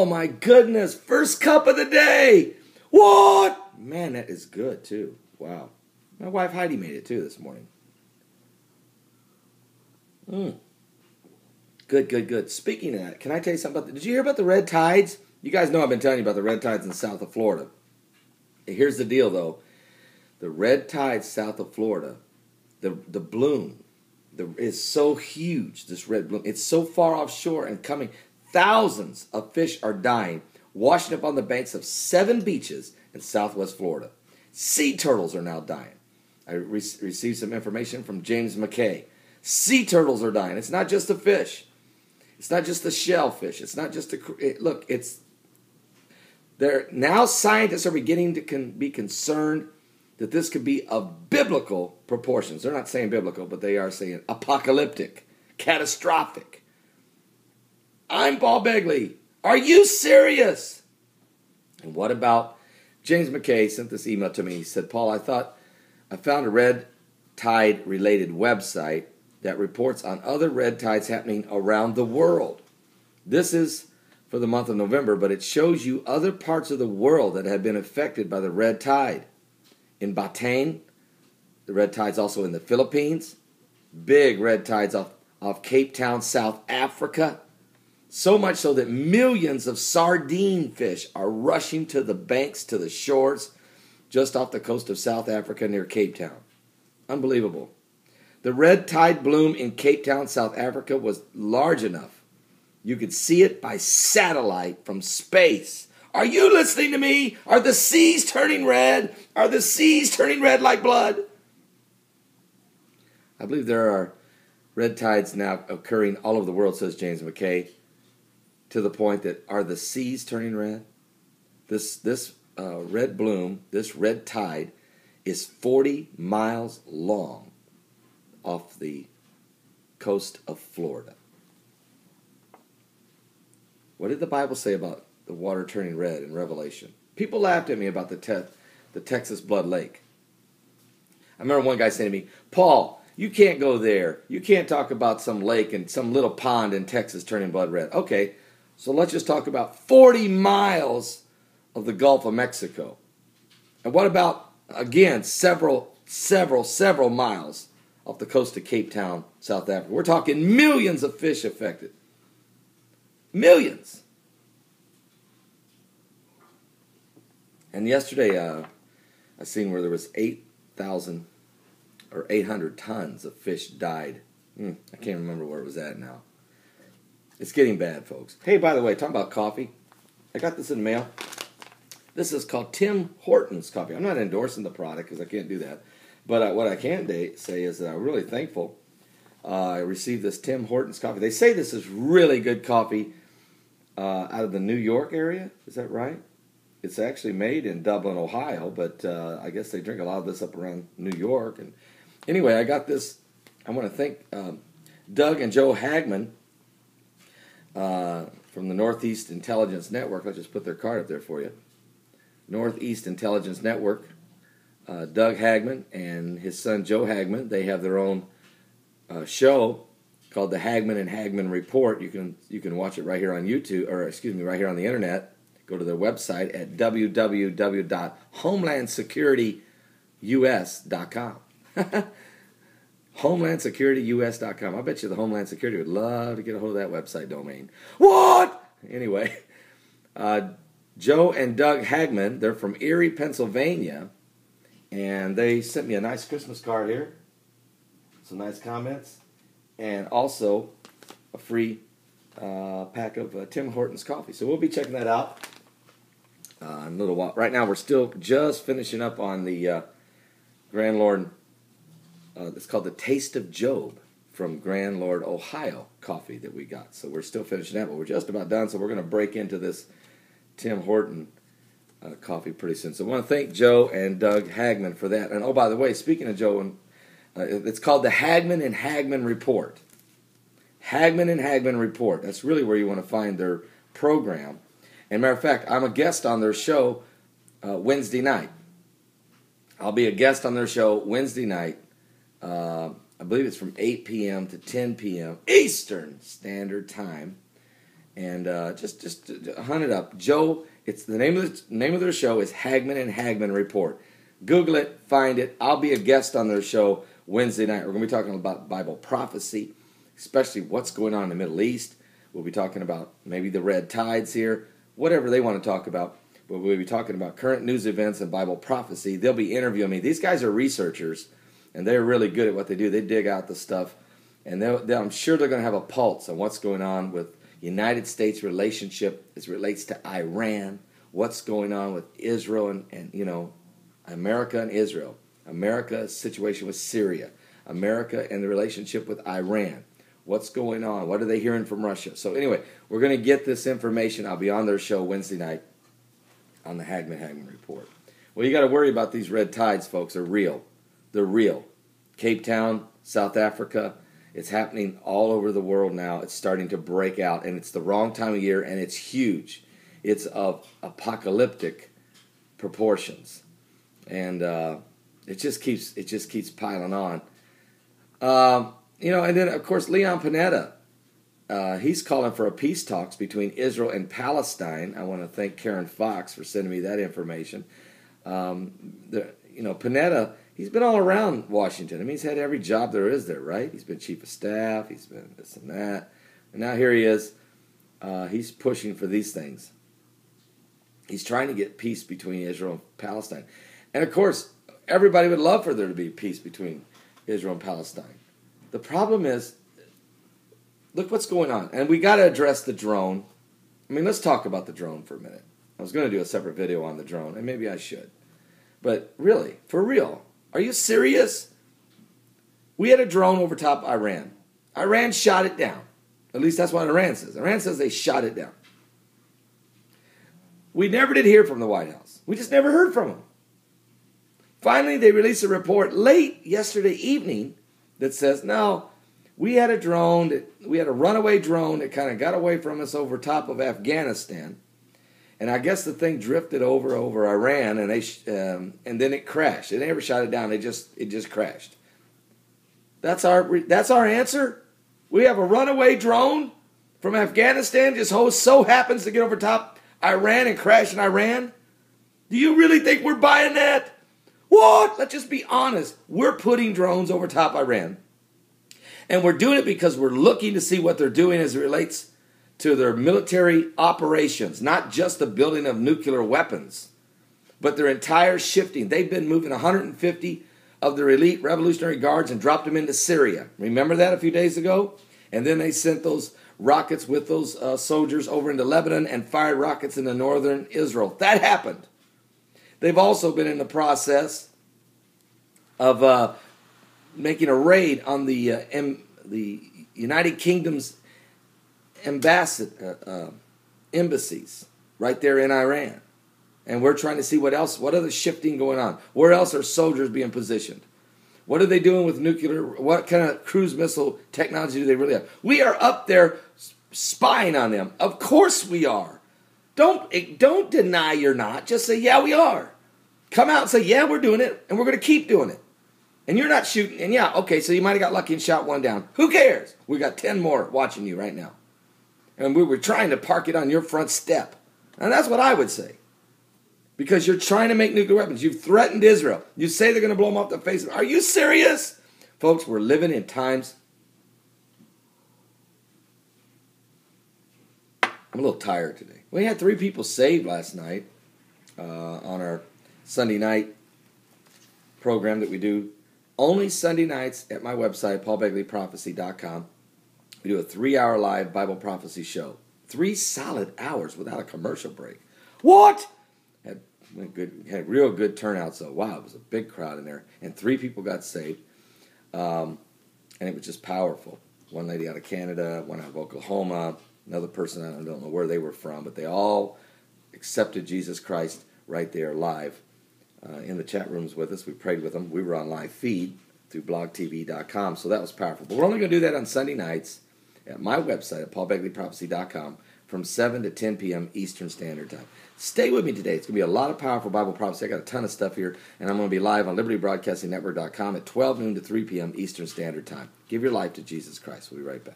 Oh my goodness, first cup of the day. What? Man, that is good too. Wow. My wife Heidi made it too this morning. Good. Speaking of that, can I tell you something about did you hear about the red tides? You guys know I've been telling you about the red tides in the south of Florida. Here's the deal though. The red tides south of Florida, the bloom is so huge, this red bloom. It's so far offshore and coming. Thousands of fish are dying, washing up on the banks of 7 beaches in southwest Florida. Sea turtles are now dying. I received some information from James McKay. Sea turtles are dying. It's not just the fish. It's not just the shellfish. It's not just it's there now. Scientists are beginning to be concerned that this could be of biblical proportions. They're not saying biblical, but they are saying apocalyptic, catastrophic. I'm Paul Begley. Are you serious? And what about James McKay sent this email to me. He said, Paul, I found a red tide related website that reports on other red tides happening around the world. This is for the month of November, but it shows you other parts of the world that have been affected by the red tide. In Bataan, the red tide's also in the Philippines. Big red tides off Cape Town, South Africa. So much so that millions of sardine fish are rushing to the banks, to the shores, just off the coast of South Africa near Cape Town. Unbelievable. The red tide bloom in Cape Town, South Africa was large enough. You could see it by satellite from space. Are you listening to me? Are the seas turning red? Are the seas turning red like blood? I believe there are red tides now occurring all over the world, says James McKay, to the point that are the seas turning red? This red bloom, this red tide, is 40 miles long off the coast of Florida. What did the Bible say about the water turning red in Revelation? People laughed at me about the Texas Blood Lake. I remember one guy saying to me, Paul, you can't go there. You can't talk about some lake and some little pond in Texas turning blood red. Okay, so let's just talk about 40 miles of the Gulf of Mexico. And what about, again, several miles off the coast of Cape Town, South Africa? We're talking millions of fish affected. Millions. And yesterday, I seen where there was 8,000 or 800 tons of fish died. I can't remember where it was at now. It's getting bad, folks. Hey, by the way, talking about coffee, I got this in the mail. This is called Tim Hortons coffee. I'm not endorsing the product because I can't do that. But what I can say is that I'm really thankful I received this Tim Hortons coffee. They say this is really good coffee out of the New York area. Is that right? It's actually made in Dublin, Ohio, but I guess they drink a lot of this up around New York. And anyway, I got this. I want to thank Doug and Joe Hagman from the Northeast Intelligence Network. I'll just put their card up there for you. Northeast Intelligence Network. Doug Hagman and his son Joe Hagman. They have their own show called the Hagman and Hagman Report. You can watch it right here on YouTube, or excuse me, right here on the internet. Go to their website at www.homelandsecurityus.com. HomelandSecurityUS.com. I bet you the Homeland Security would love to get a hold of that website domain. What? Anyway, Joe and Doug Hagman, they're from Erie, Pennsylvania, and they sent me a nice Christmas card here. Some nice comments, and also a free pack of Tim Hortons coffee. So we'll be checking that out in a little while. Right now, we're still just finishing up on the Grand Lord. It's called the Taste of Job from Grand Lord, Ohio coffee that we got. So we're still finishing that, but we're just about done. So we're going to break into this Tim Horton coffee pretty soon. So I want to thank Joe and Doug Hagman for that. And oh, by the way, speaking of Joe, and it's called the Hagman and Hagman Report. Hagman and Hagman Report. That's really where you want to find their program. And matter of fact, I'm a guest on their show Wednesday night. I'll be a guest on their show Wednesday night. I believe it's from 8 p.m. to 10 p.m. Eastern Standard Time. And just hunt it up. Joe, it's the name of their show is Hagman and Hagman Report. Google it, find it. I'll be a guest on their show Wednesday night. We're going to be talking about Bible prophecy, especially what's going on in the Middle East. We'll be talking about maybe the red tides here, whatever they want to talk about. But we'll be talking about current news events and Bible prophecy. They'll be interviewing me. These guys are researchers, and they're really good at what they do. They dig out the stuff, and I'm sure they're going to have a pulse on what's going on with United States relationship as it relates to Iran, what's going on with Israel and America and Israel, America's situation with Syria, America and the relationship with Iran, what's going on, what are they hearing from Russia. So anyway, we're going to get this information. I'll be on their show Wednesday night on the Hagman Report. Well, you got to worry about these red tides, folks. They're real. They're real. Cape Town, South Africa, it's happening all over the world now. It's starting to break out, and it's the wrong time of year, and it's huge. It's of apocalyptic proportions, and it just keeps piling on. And then of course Leon Panetta, he's calling for a peace talks between Israel and Palestine. I want to thank Karen Fox for sending me that information. Panetta, he's been all around Washington. I mean, he's had every job there is there, right? He's been chief of staff. He's been this and that. And now here he is. He's pushing for these things. He's trying to get peace between Israel and Palestine. And, of course, everybody would love for there to be peace between Israel and Palestine. The problem is, look what's going on. And we got to address the drone. I mean, let's talk about the drone for a minute. I was going to do a separate video on the drone, and maybe I should. But really, for real, are you serious? We had a drone over top Iran. Iran shot it down. At least that's what Iran says. Iran says they shot it down. We never did hear from the White House. We just never heard from them. Finally, they released a report late yesterday evening that says, no, we had a drone, we had a runaway drone that kind of got away from us over top of Afghanistan. And I guess the thing drifted over Iran, and then it crashed. They never shot it down. It just crashed. That's our answer. We have a runaway drone from Afghanistan just so happens to get over top Iran and crash in Iran. Do you really think we're buying that? What? Let's just be honest. We're putting drones over top Iran, and we're doing it because we're looking to see what they're doing as it relates to their military operations, not just the building of nuclear weapons, but their entire shifting. They've been moving 150 of their elite Revolutionary Guards and dropped them into Syria. Remember that a few days ago? And then they sent those rockets with those soldiers over into Lebanon and fired rockets into northern Israel. That happened. They've also been in the process of making a raid on the United Kingdom's embassies right there in Iran. And we're trying to see what other shifting going on. Where else are soldiers being positioned? What are they doing with nuclear? What kind of cruise missile technology do they really have? We are up there spying on them. Of course we are. Don't deny you're not. Just say, yeah, we are. Come out and say, yeah, we're doing it, and we're going to keep doing it. And you're not shooting. And yeah, okay, so you might have got lucky and shot one down. Who cares? We got 10 more watching you right now. And we were trying to park it on your front step. And that's what I would say. Because you're trying to make nuclear weapons. You've threatened Israel. You say they're going to blow them off the face of it. Are you serious? Folks, we're living in times. I'm a little tired today. We had 3 people saved last night on our Sunday night program that we do. Only Sunday nights at my website, paulbegleyprophecy.com. We do a 3-hour live Bible prophecy show. 3 solid hours without a commercial break. What? Had real good turnout. So wow, it was a big crowd in there, and 3 people got saved, and it was just powerful. One lady out of Canada, one out of Oklahoma, another person, I don't know where they were from, but they all accepted Jesus Christ right there live in the chat rooms with us. We prayed with them. We were on live feed through blogtv.com, so that was powerful. But we're only going to do that on Sunday nights at my website at paulbegleyprophecy.com from 7 to 10 p.m. Eastern Standard Time. Stay with me today. It's going to be a lot of powerful Bible prophecy. I got a ton of stuff here, and I'm going to be live on libertybroadcastingnetwork.com at 12 noon to 3 p.m. Eastern Standard Time. Give your life to Jesus Christ. We'll be right back.